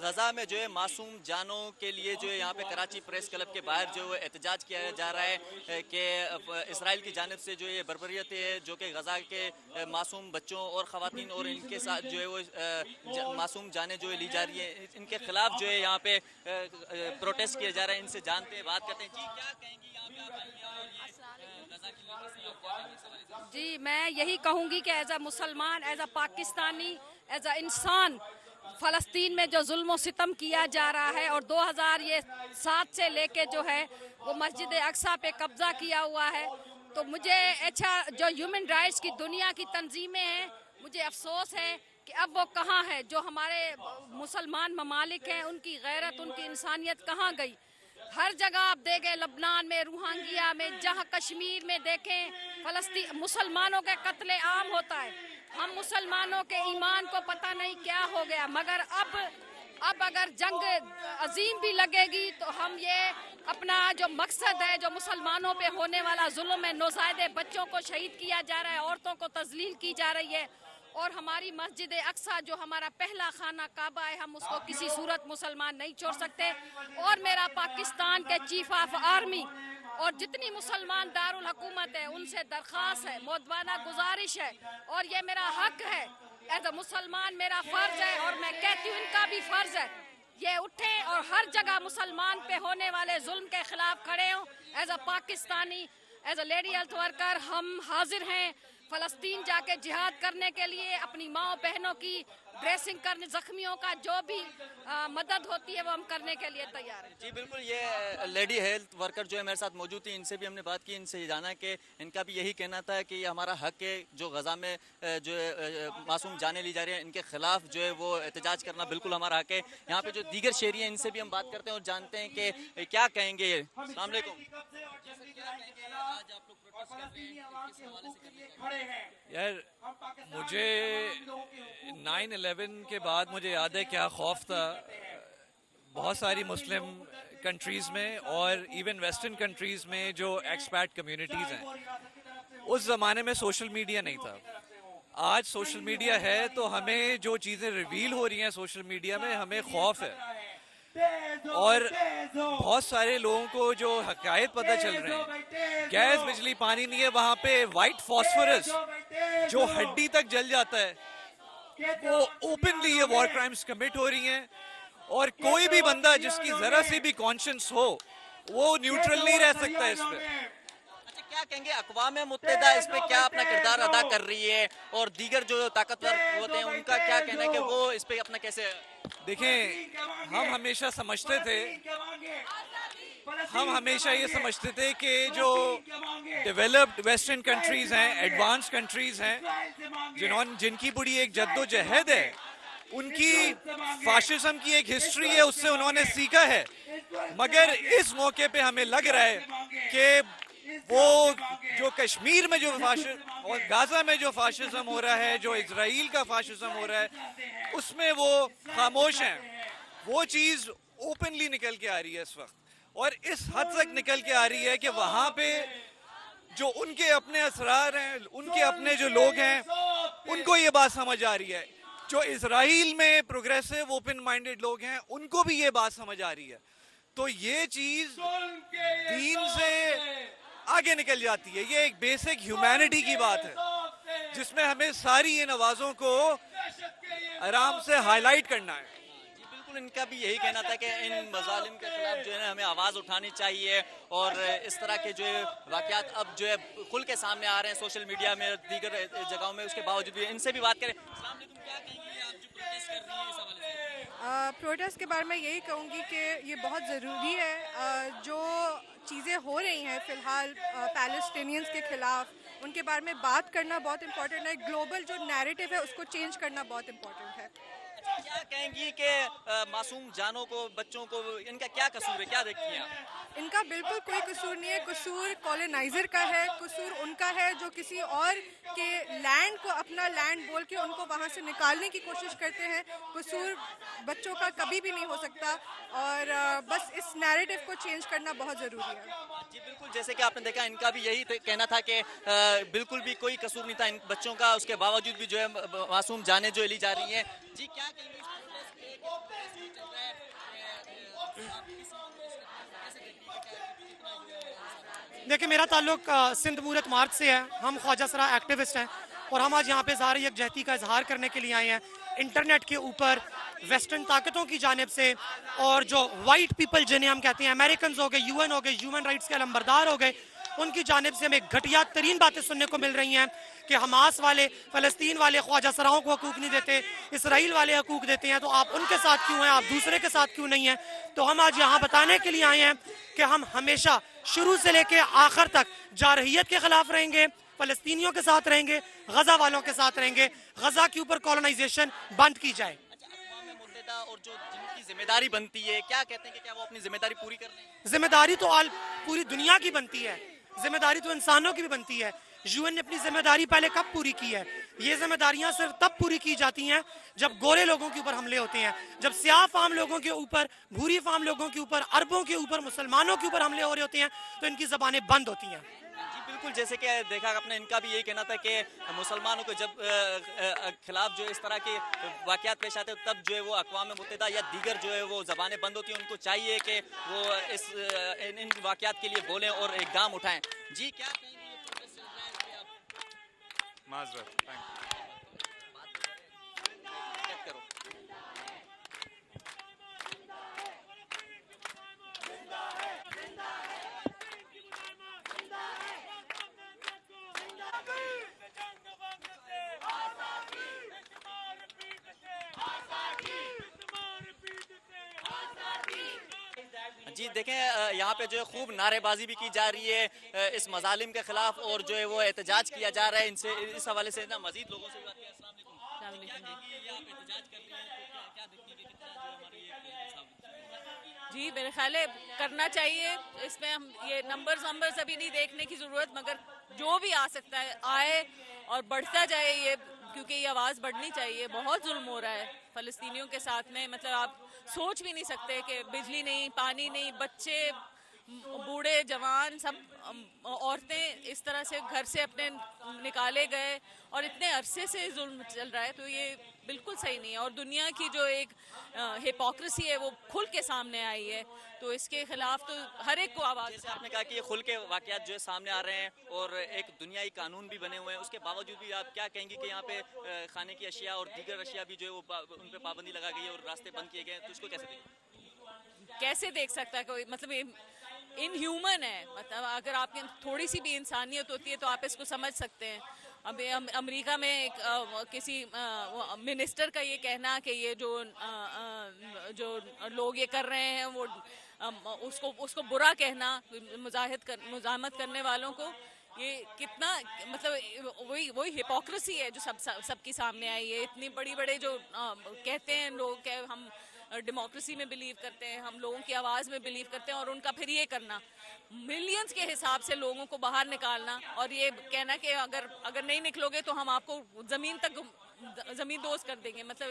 गजा में जो है मासूम जानों के लिए जो है यहाँ पे कराची प्रेस क्लब के बाहर जो है एहतजाज किया जा रहा है कि इसराइल की जानिब से जो ये बर्बरियत है जो कि गजा के मासूम बच्चों और ख़वातीन और इनके साथ जो है वो मासूम जानें जो है ली जा रही है, इनके खिलाफ जो है यहाँ पे प्रोटेस्ट किया जा रहा है। इनसे जानते हैं, बात करते हैं। जी क्या कहेंगी यहाँ पे आप आई हैं और ये गजा की लोगों से क्या कहेंगी? जी मैं यही कहूँगी कि एज अ मुसलमान, as a Pakistani, as a इंसान, फ़लस्तीन में जो जुल्म सितम किया जा रहा है और 2007 से लेके जो है वो मस्जिद अक्सा पे कब्जा किया हुआ है, तो मुझे अच्छा जो ह्यूमन राइट्स की दुनिया की तंजीमें हैं, मुझे अफसोस है कि अब वो कहाँ है। जो हमारे मुसलमान ममालिक हैं उनकी गैरत, उनकी इंसानियत कहाँ गई। हर जगह आप देखें, लबनान में, रोहिंग्या में, जहाँ कश्मीर में देखें, फ़लस्तीन मुसलमानों के कत्ले आम होता है। हम मुसलमानों के ईमान को पता नहीं क्या हो गया, मगर अब अगर जंग अजीम भी लगेगी तो हम ये अपना जो मकसद है, जो मुसलमानों पे होने वाला जुल्म है, नौज़ायदे बच्चों को शहीद किया जा रहा है, औरतों को तज़लील की जा रही है, और हमारी मस्जिद अक्सा जो हमारा पहला खाना काबा है, हम उसको किसी सूरत मुसलमान नहीं छोड़ सकते। और मेरा पाकिस्तान के चीफ ऑफ आर्मी और जितनी मुसलमान दारुल हुकूमत है उनसे दरख्वास्त है, मोदबाना गुजारिश है, और ये मेरा हक है एज अ मुसलमान, मेरा फ़र्ज़ है, और मैं कहती हूँ इनका भी फ़र्ज़ है, ये उठे और हर जगह मुसलमान पे होने वाले जुल्म के खिलाफ खड़े हों। As a Pakistani, as a lady health worker हम हाजिर हैं फ़लस्तीन जाके जिहाद करने के लिए, अपनी माँ बहनों की ड्रेसिंग करने, जख्मियों का जो भी मदद होती है वो हम करने के लिए तैयार हैं। जी बिल्कुल, ये लेडी हेल्थ वर्कर जो है मेरे साथ मौजूद थी, इनसे भी हमने बात की, इनसे जाना कि इनका भी यही कहना था कि ये हमारा हक है, जो गजा में जो है मासूम जाने ली जा रही है, इनके खिलाफ जो है वो एहतजाज करना बिल्कुल हमारा हक है। यहाँ पे जो दीगर शहरी हैं इनसे भी हम बात करते हैं और जानते हैं कि क्या कहेंगे। अस्सलाम वालेकुम। यार मुझे 9/11 के बाद मुझे याद है क्या खौफ था बहुत सारी मुस्लिम कंट्रीज़ में और इवन वेस्टर्न कंट्रीज़ में जो एक्सपैट कम्युनिटीज़ हैं। उस ज़माने में सोशल मीडिया नहीं था। आज सोशल मीडिया है तो हमें जो चीज़ें रिवील हो रही हैं सोशल मीडिया में, हमें खौफ है। और बहुत सारे लोगों को जो हकायत पता चल रहे हैं, गैस बिजली पानी नहीं है, वहाँ पे वाइट फॉस्फोरस जो हड्डी तक जल जाता है, वो ओपनली ये वॉर क्राइम्स कमिट हो रही हैं। और कोई भी बंदा जिसकी जरा सी भी कॉन्शियंस हो वो न्यूट्रल नहीं रह सकता इस पे। अच्छा क्या कहेंगे, अक़वाम मुत्तहिदा इस पे क्या अपना किरदार अदा कर रही है और दीगर जो ताकतवर होते हैं उनका क्या कहना है कि वो इस पे अपना कैसे? देखें, हम हमेशा ये समझते थे कि जो डेवलप्ड वेस्टर्न कंट्रीज हैं, एडवांस कंट्रीज हैं, जिनकी बड़ी एक जद्दोजहद है, उनकी फाशिज्म की एक हिस्ट्री है, उससे उन्होंने सीखा है। मगर इस मौके पे हमें लग रहा है कि वो जो कश्मीर में जो और गाजा में जो फाशिज्म हो रहा है, जो इजराइल का फाशिज्म हो रहा है, उसमें वो खामोश हैं। वो चीज ओपनली निकल के आ रही है इस वक्त, और इस हद तक निकल के आ रही है कि वहां पे जो उनके अपने असरार हैं, उनके अपने जो लोग हैं, उनको ये बात समझ आ रही है। जो इजराइल में प्रोग्रेसिव ओपन माइंडेड लोग हैं, उनको भी ये बात समझ आ रही है। तो ये चीज दीन से आगे निकल जाती है। ये एक बेसिक ह्यूमैनिटी की बात है जिसमें हमें सारी इन आवाजों को आराम से हाईलाइट करना है। जी बिल्कुल, इनका भी यही कहना था कि इन मजालिम के खिलाफ जो है ना हमें आवाज़ उठानी चाहिए, और इस तरह के जो है वाक़यात अब जो है खुल के सामने आ रहे हैं सोशल मीडिया में, दीगर जगहों में, उसके बावजूद भी। इनसे भी बात करें। अस्सलाम वालेकुम, क्या कहेंगे आप जो प्रोटेस्ट कर रही हैं इस हवाले से? प्रोटेस्ट के बारे में यही कहूँगी कि ये बहुत ज़रूरी है। जो चीज़ें हो रही हैं फ़िलहाल पैलेस्टीनियंस के ख़िलाफ़, उनके बारे में बात करना बहुत इम्पोर्टेंट है। ग्लोबल जो नैरेटिव है उसको चेंज करना बहुत इम्पोर्टेंट है। क्या कहेंगी कि मासूम जानों को, बच्चों को, इनका क्या कसूर है, क्या देखती हैं आप? इनका बिल्कुल कोई कसूर नहीं है। कसूर कॉलोनाइज़र का है, कसूर उनका है जो किसी और के लैंड को अपना लैंड बोल के उनको वहाँ से निकालने की कोशिश करते हैं। कसूर बच्चों का कभी भी नहीं हो सकता, और बस इस नैरेटिव को चेंज करना बहुत ज़रूरी है। जी बिल्कुल, जैसे कि आपने देखा, इनका भी यही कहना था कि बिल्कुल भी कोई कसूर नहीं था इन बच्चों का, उसके बावजूद भी जो है मासूम जानें जो ली जा रही हैं। जी क्या कहेंगे इस प्रोटेस्ट पे देखिए, मेरा ताल्लुक सिंध मूरत मार्च से है। हम ख्वाजा सरा एक्टिविस्ट हैं और हम आज यहाँ पे ज़ाहिर यकजहती का इजहार करने के लिए आए हैं। इंटरनेट के ऊपर वेस्टर्न ताकतों की जानिब से और जो वाइट पीपल जिन्हें हम कहते हैं, अमेरिकन हो गए, यूएन हो गए, ह्यूमन राइट्स के अलंबरदार हो गए, उनकी जानिब से हमें घटिया तरीन बातें सुनने को मिल रही हैं कि हमास वाले, फ़लस्तीन वाले ख्वाजा सराओं को हकूक़ नहीं देते, इसराइल वाले हकूक़ देते हैं, तो आप उनके साथ क्यों हैं, आप दूसरे के साथ क्यों नहीं हैं। तो हम आज यहाँ बताने के लिए आए हैं कि हम हमेशा शुरू से लेके आखिर तक जारहियत के खिलाफ रहेंगे, फ़लस्तीनियों के साथ रहेंगे, गजा वालों के साथ रहेंगे। गजा के ऊपर कॉलोनाइजेशन बंद की जाए। और जो जिनकी जिम्मेदारी बनती है, क्या कहते हैं कि क्या वो अपनी जिम्मेदारी पूरी कर रहे हैं? जिम्मेदारी तो पूरी दुनिया की बनती है, जिम्मेदारी तो इंसानों की भी बनती है। यूएन ने अपनी जिम्मेदारी पहले कब पूरी की है? ये जिम्मेदारियां सिर्फ तब पूरी की जाती हैं जब गोरे लोगों के ऊपर हमले होते हैं, जब स्याह फाम लोगों के ऊपर, भूरी फाम लोगों के ऊपर, अरबों के ऊपर, मुसलमानों के ऊपर हमले हो रहे होते हैं, तो इनकी जबानें बंद होती हैं। जी बिल्कुल, जैसे कि देखा आपने, इनका भी यही कहना था कि मुसलमानों को जब खिलाफ जो इस तरह के वाक़यात पेश आते हैं, तब जो है वो अक़वाम मुत्तहिदा या दीगर जो है वो ज़बानें बंद होती हैं। उनको चाहिए कि वो इन वाक़यात के लिए बोलें और इक़दाम उठाएं। जी क्या कहेंगे? जी देखें, यहाँ पे जो है खूब नारेबाजी भी की जा रही है इस मजालिम के खिलाफ और जो है वो एहतजाज किया जा रहा है। इनसे इस हवाले से ना मजीद लोगों से बात करें। अस्सलाम वालेकुम। क्या कहेंगी, ये आप एहतजाज कर रही हैं तो क्या देखती है, कितना जो हमारी जी मेरे ख्याल है करना चाहिए। इसमें हम ये नंबर्स अभी नहीं देखने की ज़रूरत, मगर जो भी आ सकता है आए और बढ़ता जाए ये, क्योंकि ये आवाज़ बढ़नी चाहिए। बहुत जुल्म हो रहा है फ़लस्तीनियों के साथ में, मतलब आप सोच भी नहीं सकते कि बिजली नहीं, पानी नहीं, बच्चे, बूढ़े, जवान, सब औरतें इस तरह से घर से अपने निकाले गए और इतने अरसे से जुल्म चल रहा है, तो ये बिल्कुल सही नहीं है। और दुनिया की जो एक हिपोक्रेसी है वो खुल के सामने आई है, तो इसके खिलाफ तो हर एक को आवाज़। जैसे आपने कहा कि ये खुल के वाक़यात जो है सामने आ रहे हैं और एक दुनियाई कानून भी बने हुए हैं, उसके बावजूद भी आप क्या कहेंगे कि यहाँ पे खाने की अशिया और दीगर अशिया भी जो है वो उन पर पाबंदी लगा गई है और रास्ते बंद किए गए हैं, तो इसको कैसे देख सकता है कोई? मतलब इनह्यूमन है। मतलब अगर आपके थोड़ी सी भी इंसानियत होती है तो आप इसको समझ सकते हैं। अब अमेरिका में किसी मिनिस्टर का ये कहना कि ये जो लोग ये कर रहे हैं वो उसको बुरा कहना, मुजाहमत करने वालों को, ये कितना मतलब वही हिपोक्रेसी है जो सबके सामने आई है। इतनी बड़े जो कहते हैं लोग कि हम डेमोक्रेसी में बिलीव करते हैं, हम लोगों की आवाज़ में बिलीव करते हैं, और उनका फिर ये करना, मिलियंस के हिसाब से लोगों को बाहर निकालना और ये कहना कि अगर नहीं निकलोगे तो हम आपको ज़मीन दोस्त कर देंगे। मतलब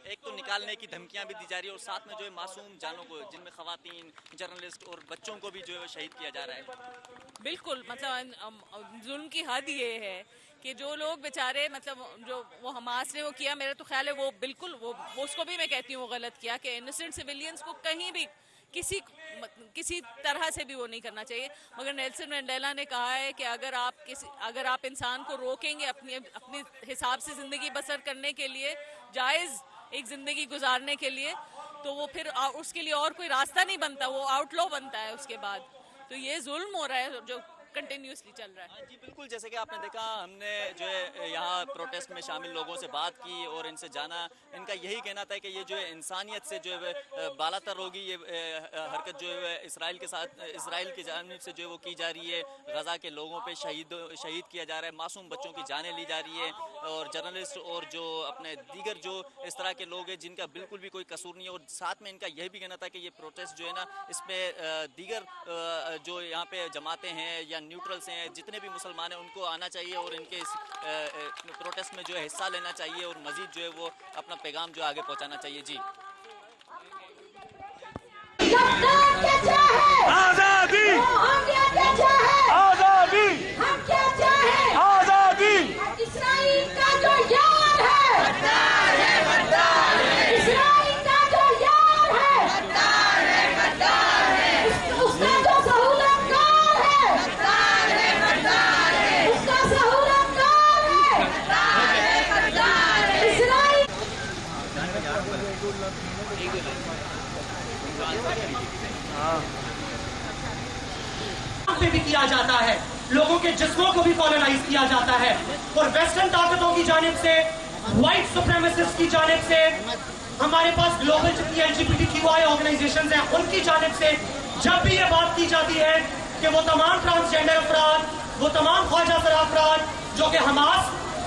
एक तो निकालने की धमकियां भी दी जा रही है और साथ में जो है मासूम जानों को, जिनमें खवातीन, जर्नलिस्ट और बच्चों को भी जो है शहीद किया जा रहा है। बिल्कुल, मतलब जुल्म की हद ये है कि जो लोग बेचारे, मतलब जो वो हमास ने वो किया, मेरा तो ख्याल है वो बिल्कुल वो उसको भी मैं कहती हूँ वो गलत किया कि इनोसेंट सिविलियंस को कहीं भी किसी तरह से भी वो नहीं करना चाहिए। मगर नेल्सन मंडेला ने कहा है कि अगर आप इंसान को रोकेंगे अपने हिसाब से ज़िंदगी बसर करने के लिए, जायज़ एक ज़िंदगी गुजारने के लिए, तो वो फिर उसके लिए और कोई रास्ता नहीं बनता, वो आउटलॉ बनता है उसके बाद। तो ये जुल्म हो रहा है जो कंटिन्यूसली चल रहा है। जी बिल्कुल, जैसे कि आपने देखा, हमने जो है यहाँ प्रोटेस्ट में शामिल लोगों से बात की और इनसे जाना, इनका यही कहना था कि ये जो है इंसानियत से जो है बालातर होगी ये हरकत जो है इसराइल की जानिब से जो है वो की जा रही है। गजा के लोगों पे शहीद किया जा रहा है, मासूम बच्चों की जानें ली जा रही है, और जर्नलिस्ट और जो अपने दीगर जो इस तरह के लोग हैं जिनका बिल्कुल भी कोई कसूर नहीं है। और साथ में इनका यह भी कहना था कि ये प्रोटेस्ट जो है ना, इसमें दीगर जो यहाँ पे जमातें हैं या न्यूट्रल्स हैं, जितने भी मुसलमान हैं, उनको आना चाहिए और इनके इस प्रोटेस्ट में जो है हिस्सा लेना चाहिए और मजीद जो है वो अपना पैगाम जो आगे पहुंचाना चाहिए। जी आजादी, आजादी, हम क्या चाहे, आजादी, इसराइल का जो यार है, गद्दार है, इस्राइल पे भी किया जाता है, लोगों के जिस्मों को भी कॉलोनाइज किया जाता है, और वेस्टर्न ताकतों की जानिब से, व्हाइट सुप्रीमेसिस्ट की जानिब से, हमारे पास ग्लोबल जितनी LGBTQI ऑर्गेनाइजेशंस हैं उनकी जानिब से जब भी ये बात की जाती है कि वो तमाम ट्रांसजेंडर अफराद, वो तमाम ख्वाजा सरा अफराद जो कि हमास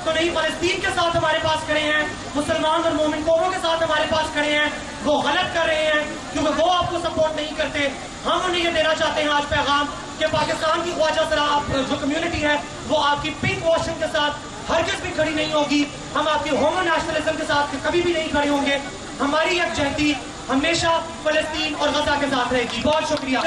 तो नहीं फलस्तीन के साथ हमारे पास खड़े हैं, मुसलमान और मोमिन कौमों के साथ हमारे पास खड़े हैं, वो गलत कर रहे हैं क्योंकि वो आपको सपोर्ट नहीं करते। हम उन्हें ये देना चाहते हैं आज पैगाम कि पाकिस्तान की ख्वाजा सरा जो कम्युनिटी है वो आपकी पिंक वॉशिंग के साथ हरगिज़ भी खड़ी नहीं होगी, हम आपकी होमो नेशनलिज्म के साथ कभी भी नहीं खड़े होंगे। हमारी यकजहती हमेशा फलस्तीन और गजा के साथ रहेगी। बहुत शुक्रिया।